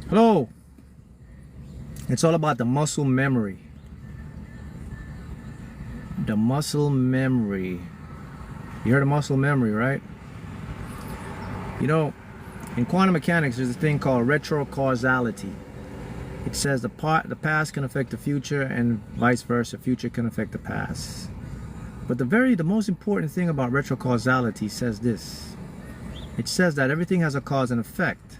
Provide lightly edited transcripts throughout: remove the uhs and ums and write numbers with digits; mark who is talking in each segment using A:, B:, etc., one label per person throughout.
A: Hello. It's all about the muscle memory. The muscle memory. You heard of muscle memory, right? You know, in quantum mechanics, there's a thing called retrocausality. It says the past can affect the future and vice versa. Future can affect the past. But the most important thing about retrocausality says this. It says that everything has a cause and effect.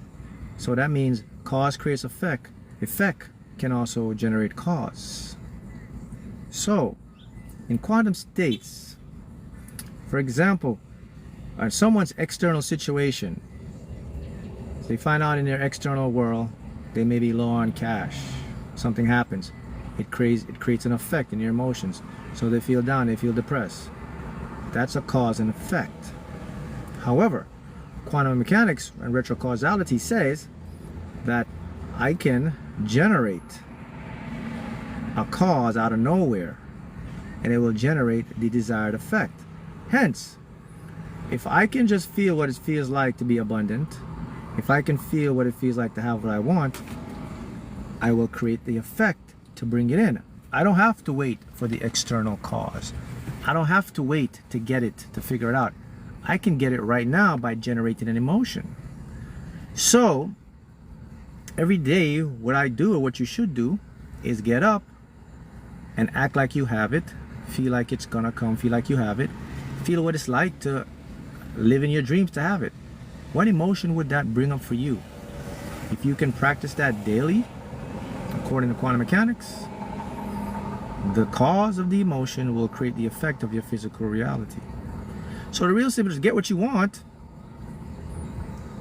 A: So that means cause creates effect. Effect can also generate cause. So, in quantum states, for example, someone's external situation, they find out in their external world they may be low on cash. Something happens. It creates an effect in your emotions. So they feel down, they feel depressed. That's a cause and effect. However, quantum mechanics and retrocausality says that I can generate a cause out of nowhere and it will generate the desired effect. Hence, if I can just feel what it feels like to be abundant, if I can feel what it feels like to have what I want, I will create the effect to bring it in. I don't have to wait for the external cause. I don't have to wait to get it, to figure it out. I can get it right now by generating an emotion. So, every day, what I do, or what you should do, is get up and act like you have it. Feel like it's gonna come, feel like you have it. Feel what it's like to live in your dreams to have it. What emotion would that bring up for you? If you can practice that daily, according to quantum mechanics, the cause of the emotion will create the effect of your physical reality. So the real simple is get what you want.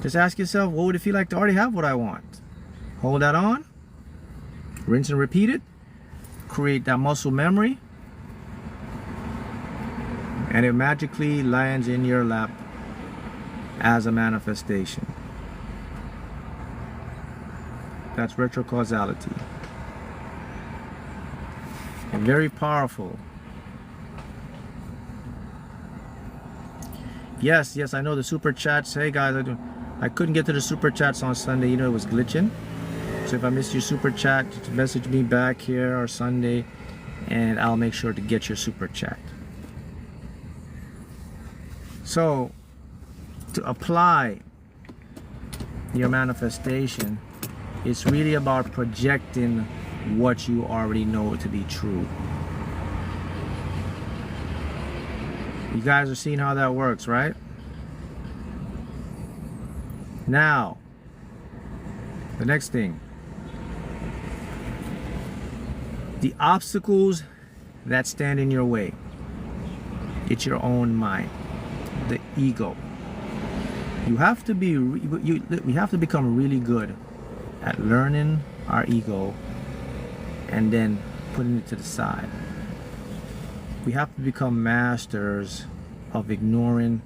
A: Just ask yourself, what would it feel like to already have what I want? Hold that on, rinse and repeat it, create that muscle memory, and it magically lands in your lap as a manifestation. That's retrocausality. And very powerful. Yes, I know the super chats. Hey guys, I couldn't get to the super chats on Sunday. You know, it was glitching. So if I missed your super chat, just message me back here or Sunday and I'll make sure to get your super chat. So, to apply your manifestation, it's really about projecting what you already know to be true. You guys are seeing how that works, right? Now, the next thing. The obstacles that stand in your way. It's your own mind. The ego. We have to become really good at learning our ego and then putting it to the side. We have to become masters of ignoring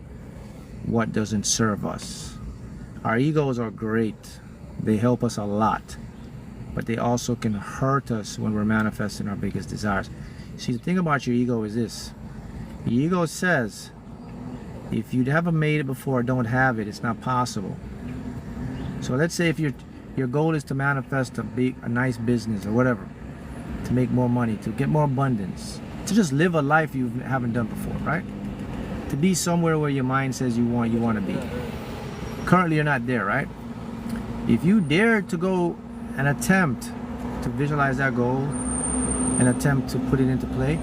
A: what doesn't serve us. Our egos are great. They help us a lot, but they also can hurt us when we're manifesting our biggest desires. See, the thing about your ego is this. Your ego says, if you haven't made it before, don't have it, it's not possible. So let's say if your goal is to manifest a nice business or whatever, to make more money, to get more abundance, to just live a life you haven't done before, right? To be somewhere where your mind says you want to be. Currently you're not there, right? If you dare to go and attempt to visualize that goal and attempt to put it into play,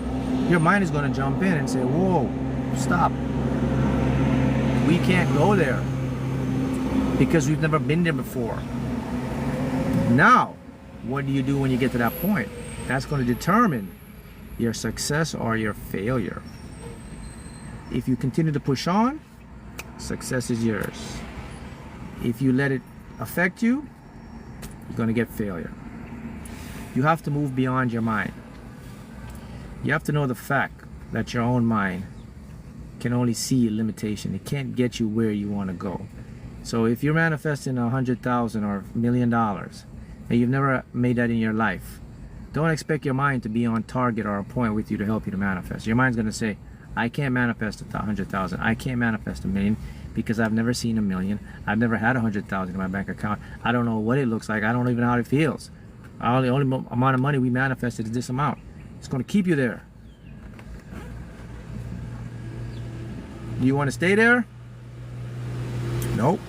A: your mind is going to jump in and say, whoa, stop. We can't go there because we've never been there before. Now, what do you do when you get to that point? That's going to determine your success or your failure. If you continue to push on, success is yours. If you let it affect you, you're going to get failure. You have to move beyond your mind. You have to know the fact that your own mind can only see a limitation. It can't get you where you want to go. So if you're manifesting $100,000 or $1 million and you've never made that in your life, don't expect your mind to be on target or a point with you to help you to manifest. Your mind's going to say, I can't manifest 100,000. I can't manifest $1 million because I've never seen 1 million. I've never had 100,000 in my bank account. I don't know what it looks like. I don't even know how it feels. The only amount of money we manifested is this amount. It's going to keep you there. Do you want to stay there? Nope.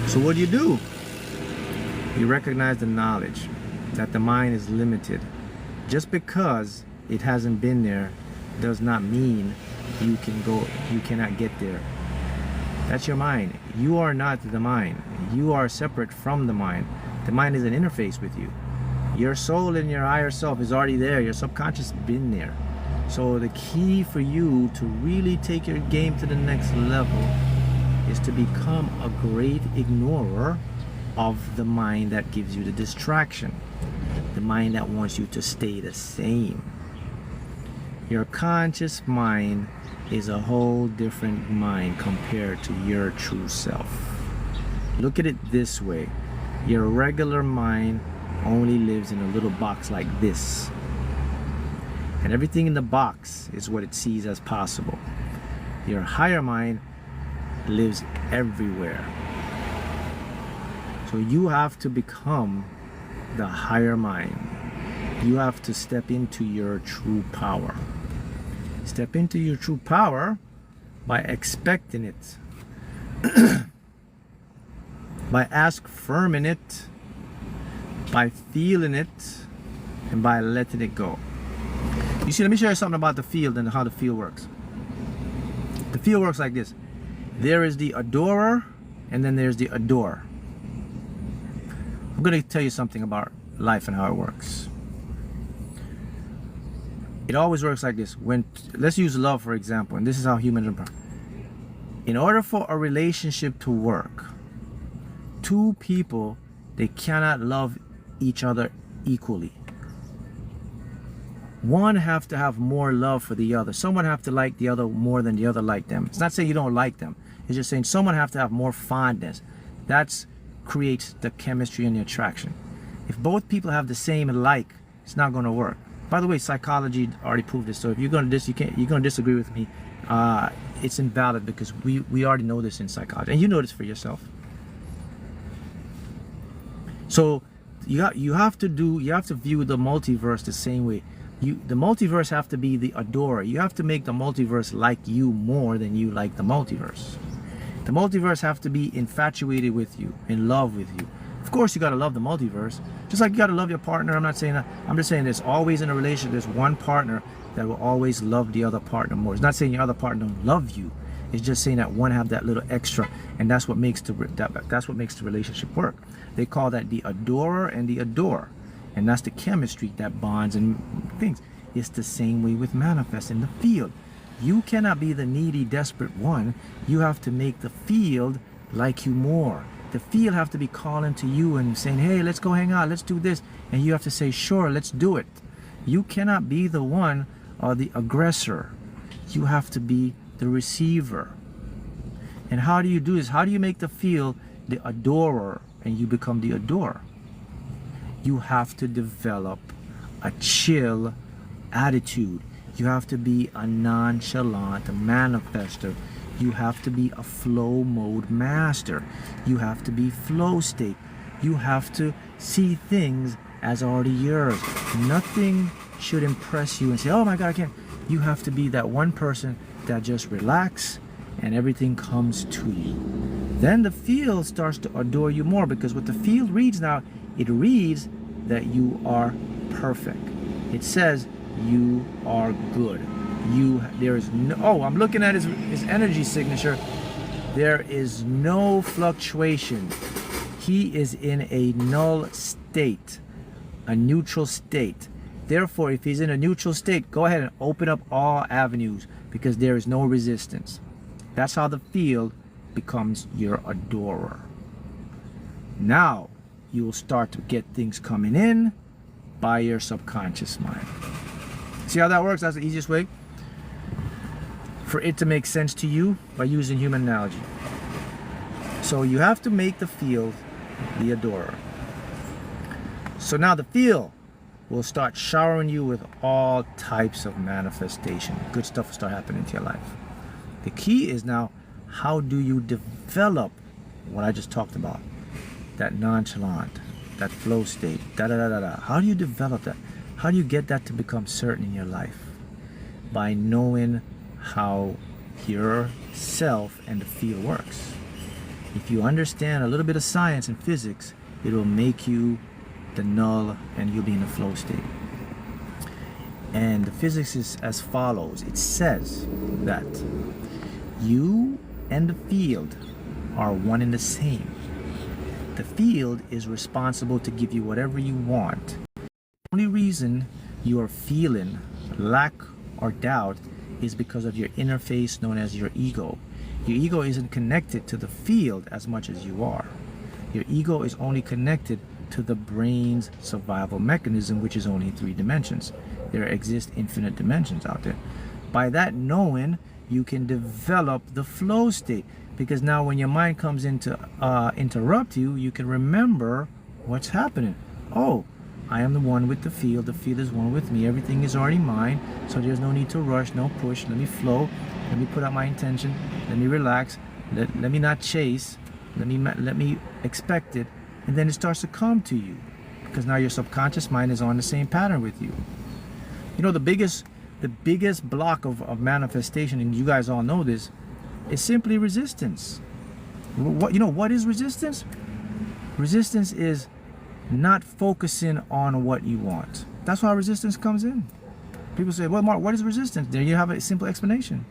A: So what do? You recognize the knowledge that the mind is limited. Just because it hasn't been there does not mean you cannot get there. That's your mind. You are not the mind. You are separate from the mind. The mind is an interface with you. Your soul and your higher self is already there. Your subconscious has been there. So the key for you to really take your game to the next level is to become a great ignorer of the mind that gives you the distraction. The mind that wants you to stay the same. Your conscious mind is a whole different mind compared to your true self. Look at it this way. Your regular mind only lives in a little box like this. And everything in the box is what it sees as possible. Your higher mind lives everywhere. So you have to become the higher mind. You have to step into your true power. Step into your true power by expecting it. By affirming it, by feeling it, and by letting it go. You see, let me show you something about the field and how the field works. The field works like this. There is the adorer, and then there's the adore. I'm going to tell you something about life and how it works. It always works like this. Let's use love, for example, and this is how humans are. In order for a relationship to work, two people, they cannot love each other equally. One have to have more love for the other. Someone have to like the other more than the other like them. It's not saying you don't like them. It's just saying someone have to have more fondness. That creates the chemistry and the attraction. If both people have the same like, it's not going to work. By the way, psychology already proved this. So if you're going to disagree with me, it's invalid, because we already know this in psychology, and you know this for yourself. So you have to view the multiverse the same way. The multiverse have to be the adorer. You have to make the multiverse like you more than you like the multiverse. The multiverse have to be infatuated with you, in love with you. Of course, you got to love the multiverse. Just like you got to love your partner. I'm not saying that. I'm just saying there's always in a relationship, there's one partner that will always love the other partner more. It's not saying your other partner don't love you. It's just saying that one have that little extra, and that's what makes the relationship work. They call that the adorer and the adore, and that's the chemistry that bonds and things. It's the same way with manifesting the field. You cannot be the needy, desperate one. You have to make the field like you more. The field have to be calling to you and saying, hey, let's go hang out, let's do this. And you have to say, sure, let's do it. You cannot be the one or the aggressor. You have to be the receiver. And how do you do this? How do you make the field the adorer and you become the adorer? You have to develop a chill attitude. You have to be a nonchalant manifester. You have to be a flow mode master. You have to be flow state. You have to see things as already yours. Nothing should impress you and say, oh my God, I can't. You have to be that one person that just relax and everything comes to you. Then the field starts to adore you more, because what the field reads now, it reads that you are perfect. It says you are good. There is no, I'm looking at his energy signature. There is no fluctuation. He is in a null state, a neutral state. Therefore, if he's in a neutral state, go ahead and open up all avenues, because there is no resistance. That's how the field becomes your adorer. Now you will start to get things coming in by your subconscious mind. See how that works? That's the easiest way for it to make sense to you, by using human analogy. So you have to make the field the adorer. So now the field will start showering you with all types of manifestation. Good stuff will start happening to your life. The key is now, how do you develop what I just talked about? That nonchalant, that flow state, da-da-da-da-da. How do you develop that? How do you get that to become certain in your life? By knowing how your self and the field works. If you understand a little bit of science and physics, it will make you the null and you'll be in the flow state. And the physics is as follows. It says that you and the field are one and the same. The field is responsible to give you whatever you want. The only reason you are feeling lack or doubt is because of your interface known as your ego. Your ego isn't connected to the field as much as you are. Your ego is only connected to the brain's survival mechanism, which is only 3 dimensions. There exist infinite dimensions out there. By that knowing, you can develop the flow state, because now when your mind comes in to interrupt you, you can remember what's happening. Oh, I am the one with the field is one with me, everything is already mine, so there's no need to rush, no push, let me flow, let me put out my intention, let me relax, let me not chase, let me expect it, and then it starts to come to you, because now your subconscious mind is on the same pattern with you. You know, the biggest block of manifestation, and you guys all know this, is simply resistance. What is resistance? Resistance is not focusing on what you want. That's why resistance comes in. People say, well, Mark, what is resistance? There you have a simple explanation.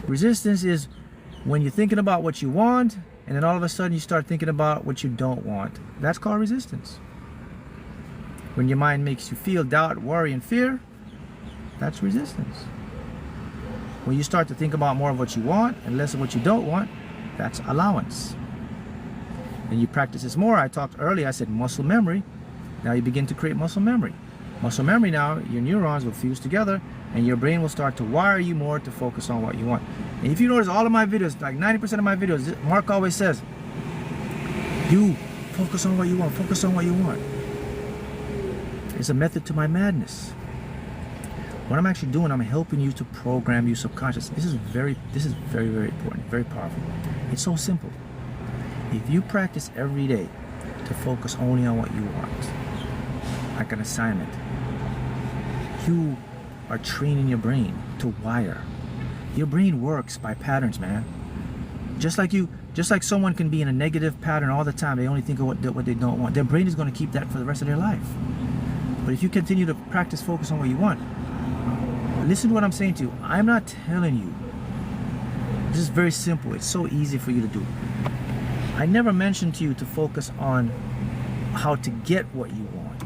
A: Resistance is when you're thinking about what you want, and then all of a sudden you start thinking about what you don't want. That's called resistance. When your mind makes you feel doubt, worry, and fear, that's resistance. When you start to think about more of what you want and less of what you don't want, that's allowance. And you practice this more. I talked earlier, I said muscle memory. Now you begin to create muscle memory. Muscle memory now, your neurons will fuse together and your brain will start to wire you more to focus on what you want. And if you notice all of my videos, like 90% of my videos, Mark always says, you focus on what you want, focus on what you want. It's a method to my madness. What I'm actually doing, I'm helping you to program your subconscious. This is very, very important, very powerful. It's so simple. If you practice every day to focus only on what you want, like an assignment, you are training your brain to wire. Your brain works by patterns, man. Just like someone can be in a negative pattern all the time, they only think of what they don't want. Their brain is going to keep that for the rest of their life. But if you continue to practice focus on what you want, listen to what I'm saying to you. I'm not telling you. This is very simple. It's so easy for you to do. I never mentioned to you to focus on how to get what you want.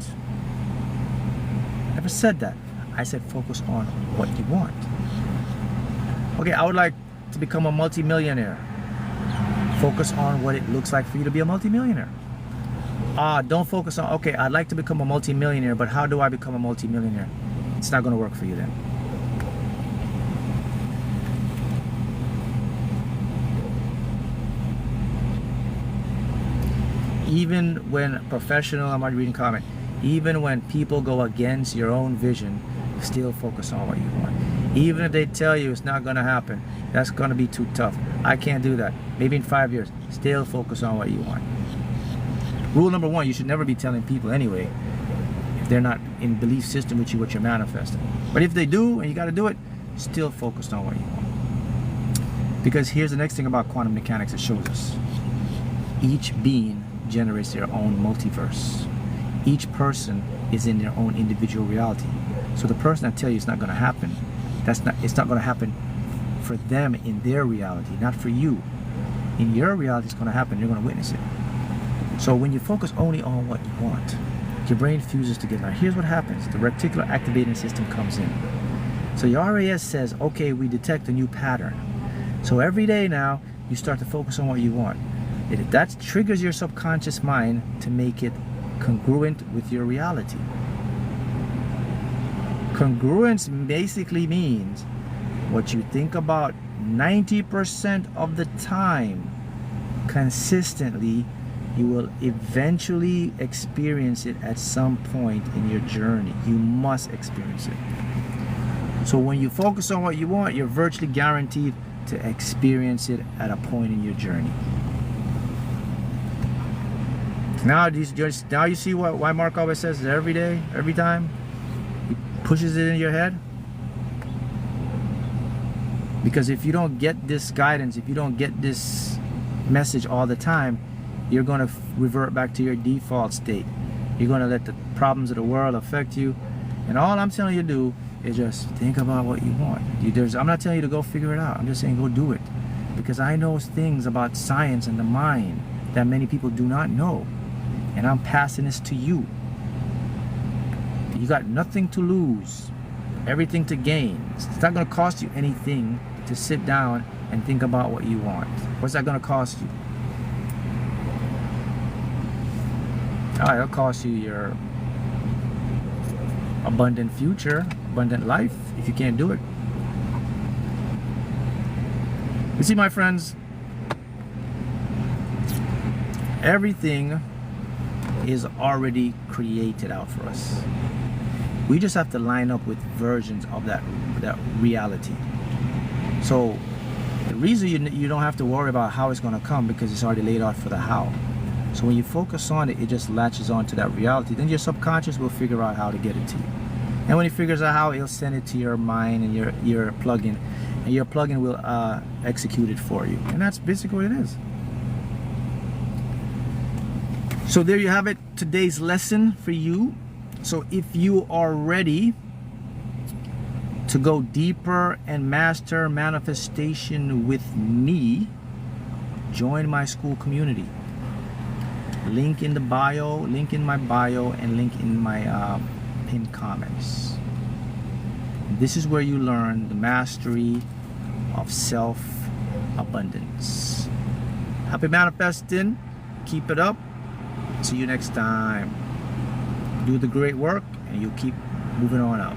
A: I never said that. I said focus on what you want. Okay, I would like to become a multimillionaire. Focus on what it looks like for you to be a multimillionaire. Don't focus on, okay, I'd like to become a multimillionaire, but how do I become a multimillionaire? It's not going to work for you then. Even when professional, I'm already reading comment, even when people go against your own vision, still focus on what you want. Even if they tell you it's not going to happen, that's going to be too tough, I can't do that, maybe in 5 years, still focus on what you want. Rule number 1, you should never be telling people anyway, if they're not in belief system with you, what you're manifesting. But if they do, and you got to do it, still focus on what you want. Because here's the next thing about quantum mechanics it shows us. Each being generates their own multiverse. Each person is in their own individual reality. So the person that tells you it's not going to happen, it's not going to happen for them in their reality, not for you. In your reality, it's going to happen. You're going to witness it. So when you focus only on what you want, your brain fuses together. Now here's what happens. The reticular activating system comes in. So your RAS says, okay, we detect a new pattern. So every day now, you start to focus on what you want. That triggers your subconscious mind to make it congruent with your reality. Congruence basically means what you think about 90% of the time consistently, you will eventually experience it at some point in your journey. You must experience it. So when you focus on what you want, you're virtually guaranteed to experience it at a point in your journey. Now you see why Mark always says it every day, every time he pushes it in your head. Because if you don't get this guidance, if you don't get this message all the time, you're going to revert back to your default state. You're going to let the problems of the world affect you. And all I'm telling you to do is just think about what you want. I'm not telling you to go figure it out. I'm just saying go do it. Because I know things about science and the mind that many people do not know. And I'm passing this to you. You got nothing to lose, everything to gain. It's not going to cost you anything to sit down and think about what you want. What's that going to cost you? It'll cost you your abundant future, abundant life, if you can't do it. You see, my friends, everything is already created out for us. We just have to line up with versions of that reality. So the reason you don't have to worry about how it's going to come, because it's already laid out for the how. So when you focus on it, it just latches on to that reality. Then your subconscious will figure out how to get it to you. And when it figures out how, it'll send it to your mind and your plugin, and your plugin will execute it for you. And that's basically what it is. So there you have it, today's lesson for you. So if you are ready to go deeper and master manifestation with me, join my school community. Link in the bio, link in my bio, and link in my pinned comments. This is where you learn the mastery of self-abundance. Happy manifesting. Keep it up. See you next time. Do the great work and you keep moving on up.